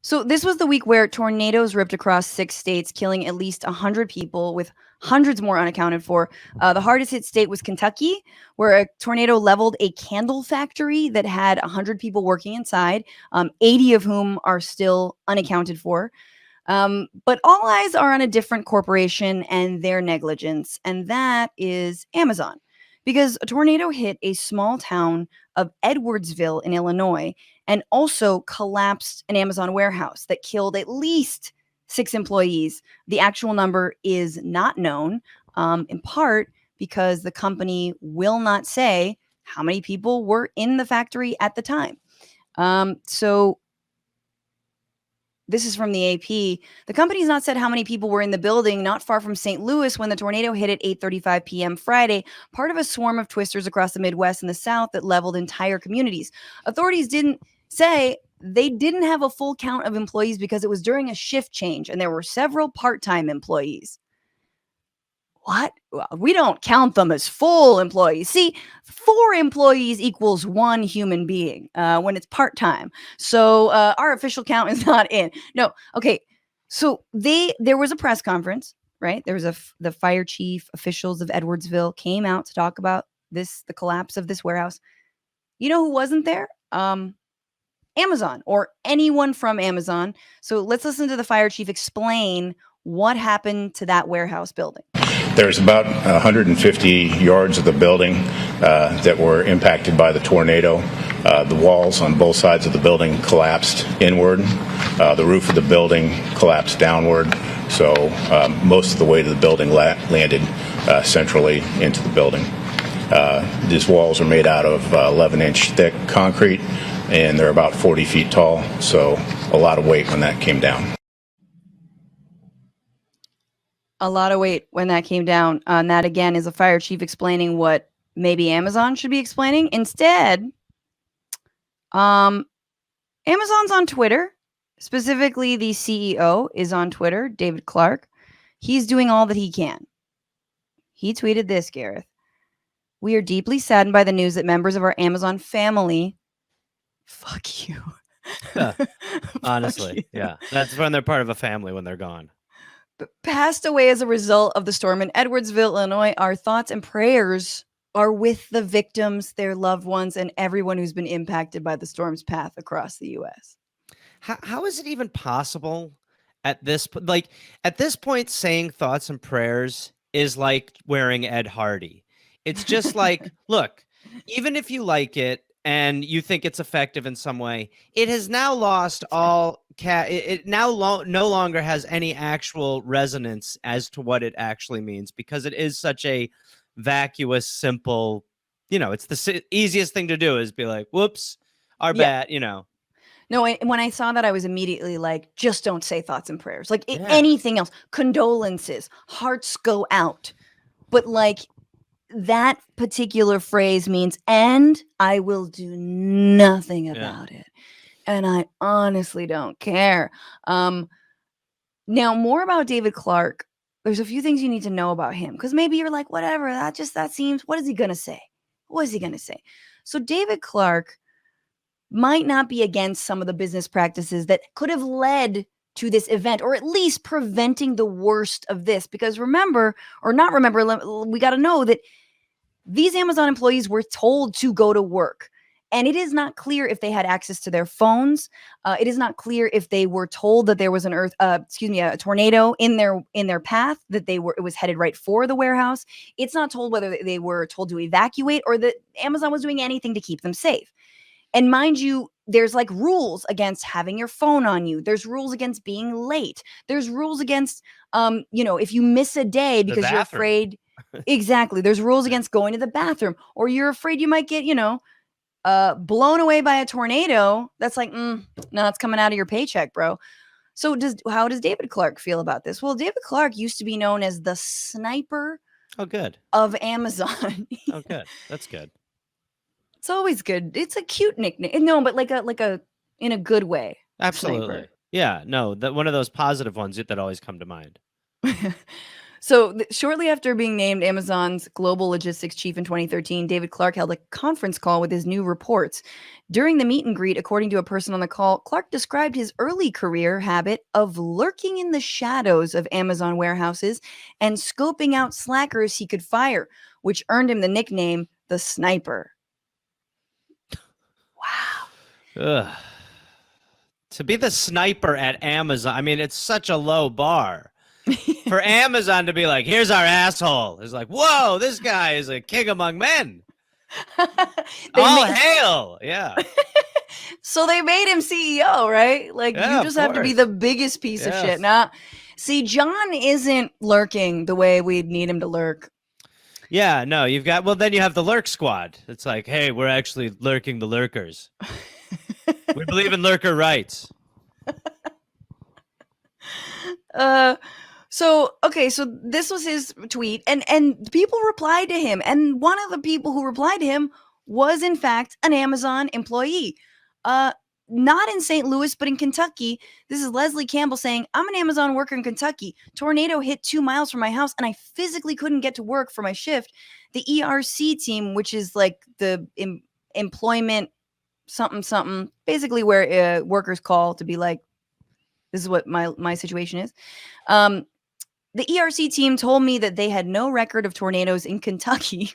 So this was the week where tornadoes ripped across 6 states, killing at least 100 people, with hundreds more unaccounted for. The hardest hit state was Kentucky, where a tornado leveled a candle factory that had 100 people working inside, 80 of whom are still unaccounted for. But all eyes are on a different corporation and their negligence, and that is Amazon. Because a tornado hit a small town of Edwardsville in Illinois and also collapsed an Amazon warehouse that killed at least 6 employees. The actual number is not known, in part because the company will not say how many people were in the factory at the time. So this is from the AP. The company's not said how many people were in the building not far from St. Louis when the tornado hit at 8:35 p.m. Friday, part of a swarm of twisters across the Midwest and the South that leveled entire communities. Authorities didn't say they didn't have a full count of employees because it was during a shift change and there were several part-time employees. What? Well, we don't count them as full employees. See, 4 employees equals 1 human being when it's part-time. So our official count is not in. No. Okay. So there was a press conference, right? There was the fire chief, officials of Edwardsville came out to talk about the collapse of this warehouse. You know who wasn't there? Amazon or anyone from Amazon. So let's listen to the fire chief explain what happened to that warehouse building. There's about 150 yards of the building that were impacted by the tornado. The walls on both sides of the building collapsed inward. The roof of the building collapsed downward. So most of the weight of the building landed centrally into the building. These walls are made out of 11-inch thick concrete, and they're about 40 feet tall. So a lot of weight when that came down. A lot of weight when that came down. And that, again, is a fire chief explaining what maybe Amazon should be explaining. Instead, Amazon's on Twitter. Specifically, the CEO is on Twitter, David Clark. He's doing all that he can. He tweeted this, Gareth. We are deeply saddened by the news that members of our Amazon family... Fuck you. Honestly, Fuck you. yeah. That's when they're part of a family, when they're gone. Passed away as a result of the storm in Edwardsville, Illinois. Our thoughts and prayers are with the victims, their loved ones, and everyone who's been impacted by the storm's path across the U.S. How is it even possible at this point saying thoughts and prayers is like wearing Ed Hardy? It's just like, look, even if you like it and you think it's effective in some way, it has now lost all it now no longer has any actual resonance as to what it actually means, because it is such a vacuous, simple, it's the easiest thing to do is be like, whoops, our bad, No, when I saw that, I was immediately like, just don't say thoughts and prayers. Like anything else, condolences, hearts go out. But like that particular phrase means, and I will do nothing about it. And I honestly don't care. Now, more about David Clark. There's a few things you need to know about him, because maybe you're like, whatever, that seems, what is he going to say? What is he going to say? So David Clark might not be against some of the business practices that could have led to this event, or at least preventing the worst of this. Because remember, or not remember, we got to know that these Amazon employees were told to go to work. And it is not clear if they had access to their phones. It is not clear if they were told that there was a tornado in their path, that it was headed right for the warehouse. It's not told whether they were told to evacuate or that Amazon was doing anything to keep them safe. And mind you, there's like rules against having your phone on you. There's rules against being late. There's rules against, if you miss a day because you're afraid. Exactly. There's rules against going to the bathroom, or you're afraid you might get, blown away by a tornado. That's like, no, it's coming out of your paycheck, bro. So how does David Clark feel about this? Well, David Clark used to be known as the sniper of Amazon. Oh, good. That's good. It's always good. It's a cute nickname. No, but like a in a good way. Absolutely. Sniper. Yeah, no, one of those positive ones that always come to mind. So shortly after being named Amazon's global logistics chief in 2013, David Clark held a conference call with his new reports. During the meet and greet, according to a person on the call, Clark described his early career habit of lurking in the shadows of Amazon warehouses and scoping out slackers he could fire, which earned him the nickname the Sniper. Wow. Ugh. To be the sniper at Amazon, I mean, it's such a low bar. For Amazon to be like, here's our asshole. It's like, whoa, this guy is a king among men. All hail. Yeah. So they made him CEO, right? Like, Yeah, you just have to be course. the biggest piece of shit. Now, see, John isn't lurking the way we'd need him to lurk. Yeah, no, you've got, well, then you have the lurk squad. It's like, hey, we're actually lurking the lurkers. We believe in lurker rights. So this was his tweet, and people replied to him, and one of the people who replied to him was in fact an Amazon employee. Not in St. Louis, but in Kentucky. This is Leslie Campbell saying, I'm an Amazon worker in Kentucky. Tornado hit 2 miles from my house, and I physically couldn't get to work for my shift. The ERC team, which is like the employment something, basically where workers call to be like, this is what my situation is. The ERC team told me that they had no record of tornadoes in Kentucky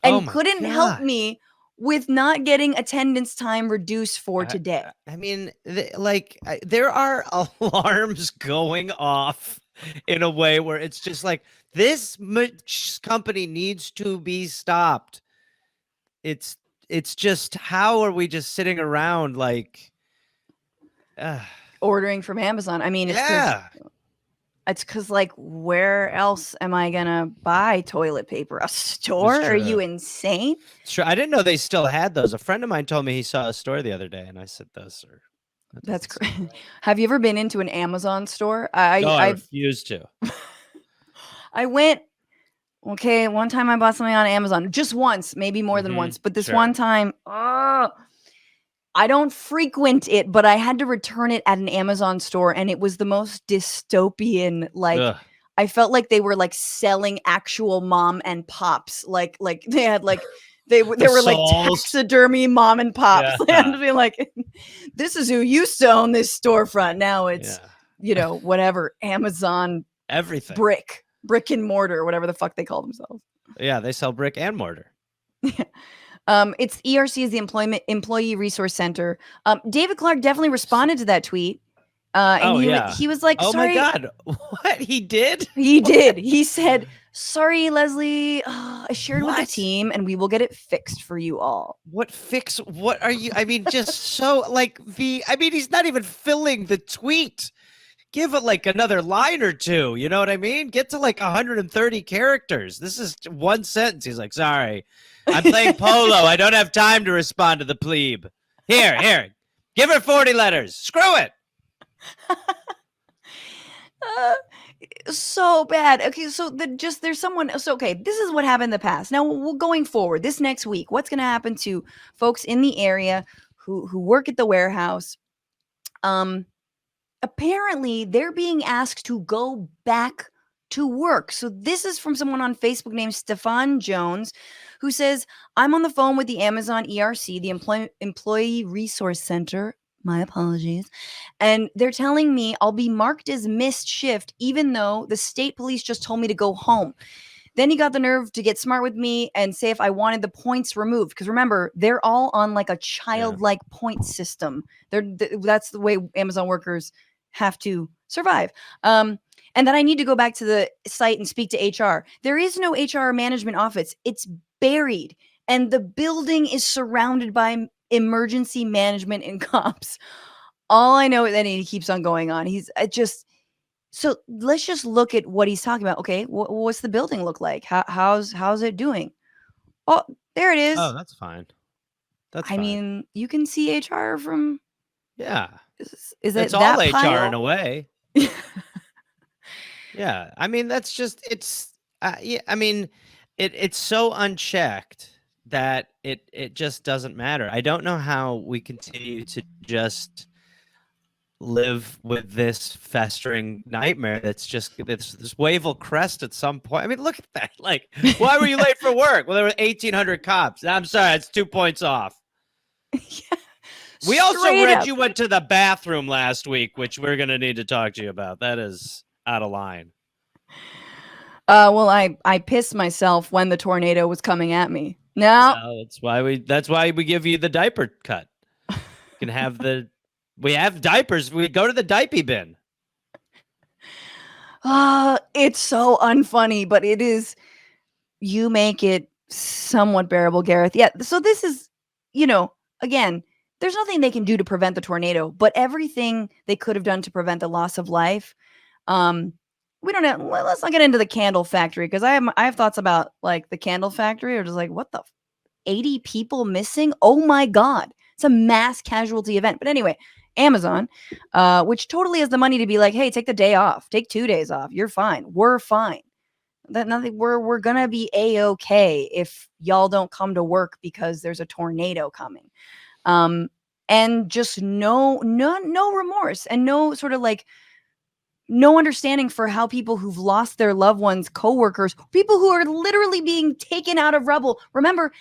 and couldn't help me with not getting attendance time reduced for today. I mean, there are alarms going off in a way where it's just like, this company needs to be stopped. It's just, how are we just sitting around like ordering from Amazon? I mean, it's because like, where else am I gonna buy toilet paper? A store? Are you insane? Sure, I didn't know they still had those. A friend of mine told me he saw a store the other day, and I said, "Those are." That's great. Have you ever been into an Amazon store? I refuse to. I went. Okay, one time I bought something on Amazon, just once, maybe more than once, but this one time, I don't frequent it, but I had to return it at an Amazon store, and it was the most dystopian. Like, I felt like they were like selling actual mom and pops. Like they had like they were like taxidermy mom and pops. And be like, this is who used to own this storefront. Now it's whatever, Amazon everything brick and mortar, whatever the fuck they call themselves. Yeah, they sell brick and mortar. It's ERC is the Employee Resource Center. David Clark definitely responded to that tweet. He was like, sorry. Oh my God. What? He did? He did. He said, sorry, Leslie. I shared with the team and we will get it fixed for you all. What are you? I mean, just so like he's not even filling the tweet. Give it like another line or two. You know what I mean? Get to like 130 characters. This is one sentence. He's like, sorry, I'm playing polo. I don't have time to respond to the plebe. Here. Give her 40 letters. Screw it. So bad. Okay, so there's someone. So okay, this is what happened in the past. Now going forward, this next week, what's going to happen to folks in the area who work at the warehouse? Apparently, they're being asked to go back to work. So this is from someone on Facebook named Stefan Jones, who says, I'm on the phone with the Amazon ERC, the Employee Resource Center. My apologies. And they're telling me I'll be marked as missed shift, even though the state police just told me to go home. Then he got the nerve to get smart with me and say if I wanted the points removed. Because remember, they're all on like a childlike point system. That's the way Amazon workers have to survive. And then I need to go back to the site and speak to HR. There is no HR management office. It's buried. And the building is surrounded by emergency management and cops. All I know is that he keeps on going on. So let's just look at what he's talking about. Okay, what's the building look like? How's it doing? Oh, there it is. Oh, that's fine. I mean, you can see HR from. Yeah. Is it's it all that HR pile? in a way? Yeah. I mean, that's just I mean, it's so unchecked that it just doesn't matter. I don't know how we continue to just live with this festering nightmare that's just this wave will crest at some point. I mean, look at that. Like, why were you late for work? Well, there were 1,800 cops. I'm sorry, it's 2 points off. Yeah. We also Straight read up. you went to the bathroom last week, which we're going to need to talk to you about. That is out of line. Well, I pissed myself when the tornado was coming at me. No, So that's why we give you the diaper cut. You can have we have diapers. We go to the diaper bin. it's so unfunny, but it is. You make it somewhat bearable, Gareth. Yeah. So this is, again, there's nothing they can do to prevent the tornado, but everything they could have done to prevent the loss of life. We don't have. Let's not get into the candle factory because I have thoughts about like the candle factory or just like what the 80 people missing. Oh my God, it's a mass casualty event. But anyway, Amazon, which totally has the money to be like, hey, take the day off, take 2 days off. You're fine. We're fine. That nothing. We're gonna be a-okay if y'all don't come to work because there's a tornado coming. And just no remorse and no sort of like no understanding for how people who've lost their loved ones, coworkers, people who are literally being taken out of rubble. Remember,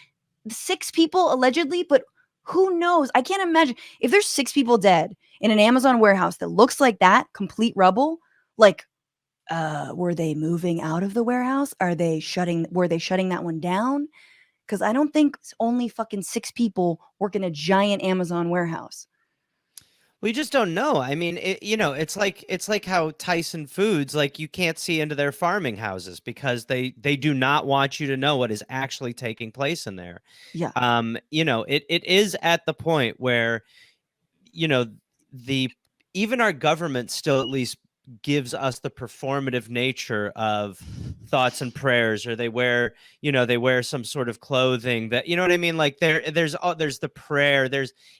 6 people allegedly, but who knows? I can't imagine if there's 6 people dead in an Amazon warehouse that looks like that, complete rubble. Like, were they moving out of the warehouse? Were they shutting that one down? Because I don't think only fucking 6 people work in a giant Amazon warehouse. We just don't know. I mean, it's like how Tyson Foods, like you can't see into their farming houses because they do not want you to know what is actually taking place in there. Yeah. It is at the point where, even our government still at least gives us the performative nature of thoughts and prayers, or they wear some sort of clothing that, you know what I mean? Like there's the prayer,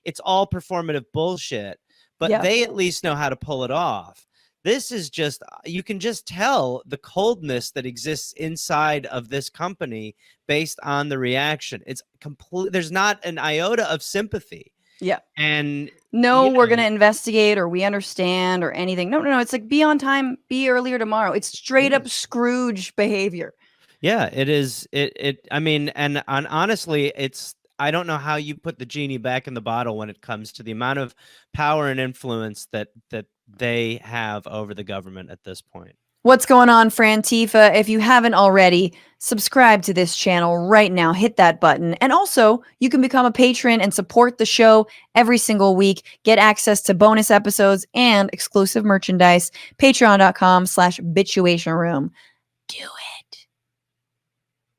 it's all performative bullshit. But Yeah. they at least know how to pull it off. This is just, you can just tell the coldness that exists inside of this company based on the reaction. It's complete. There's not an iota of sympathy. Yeah. And we're going to investigate or we understand or anything. No. It's like be on time, be earlier tomorrow. It's straight up Scrooge behavior. Yeah, it is. I mean, and honestly, I don't know how you put the genie back in the bottle when it comes to the amount of power and influence that they have over the government at this point. What's going on, Frantifa? If you haven't already, subscribe to this channel right now. Hit that button. And also, you can become a patron and support the show every single week. Get access to bonus episodes and exclusive merchandise. Patreon.com/Bitchuation Room. Do it.